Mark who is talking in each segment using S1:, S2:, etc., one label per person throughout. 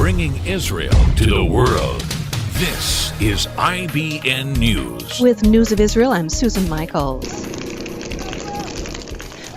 S1: bringing Israel to the world. This is IBN News.
S2: With News of Israel, I'm Susan Michaels.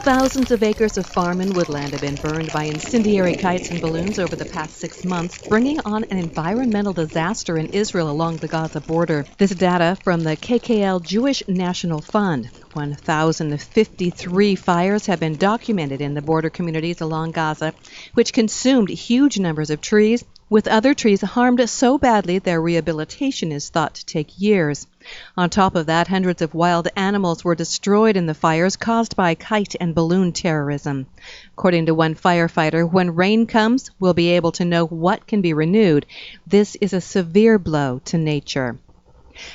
S2: Thousands of acres of farm and woodland have been burned by incendiary kites and balloons over the past 6 months, bringing on an environmental disaster in Israel along the Gaza border. This data from the KKL Jewish National Fund. 1,053 fires have been documented in the border communities along Gaza, which consumed huge numbers of trees, with other trees harmed so badly their rehabilitation is thought to take years. On top of that, hundreds of wild animals were destroyed in the fires caused by kite and balloon terrorism. According to one firefighter, when rain comes, we'll be able to know what can be renewed. This is a severe blow to nature.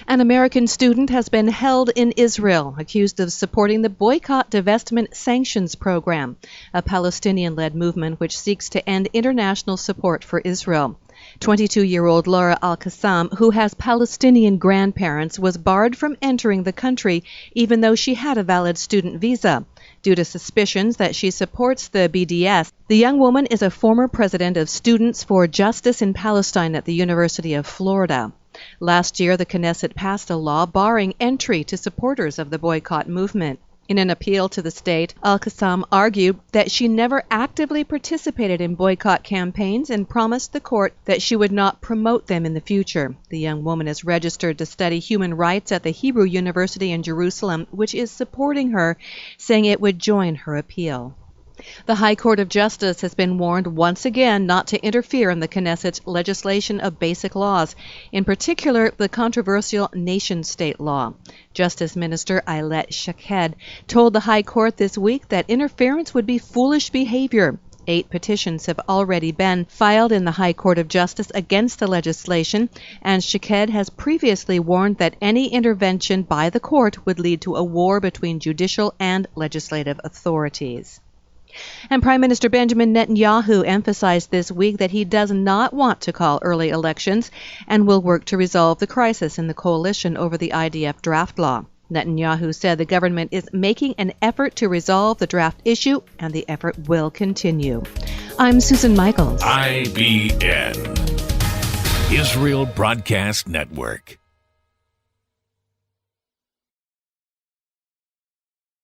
S2: An American student has been held in Israel, accused of supporting the Boycott, Divestment, Sanctions program, a Palestinian-led movement which seeks to end international support for Israel. 22-year-old Laura Al-Qassam, who has Palestinian grandparents, was barred from entering the country even though she had a valid student visa, due to suspicions that she supports the BDS. The young woman is a former president of Students for Justice in Palestine at the University of Florida. Last year, the Knesset passed a law barring entry to supporters of the boycott movement. In an appeal to the state, Al-Qassam argued that she never actively participated in boycott campaigns and promised the court that she would not promote them in the future. The young woman is registered to study human rights at the Hebrew University in Jerusalem, which is supporting her, saying it would join her appeal. The High Court of Justice has been warned once again not to interfere in the Knesset's legislation of basic laws, in particular the controversial nation-state law. Justice Minister Ayelet Shaked told the High Court this week that interference would be foolish behavior. 8 petitions have already been filed in the High Court of Justice against the legislation, and Shaked has previously warned that any intervention by the court would lead to a war between judicial and legislative authorities. And Prime Minister Benjamin Netanyahu emphasized this week that he does not want to call early elections and will work to resolve the crisis in the coalition over the IDF draft law. Netanyahu said the government is making an effort to resolve the draft issue, and the effort will continue. I'm Susan Michaels.
S1: IBN, Israel Broadcast Network.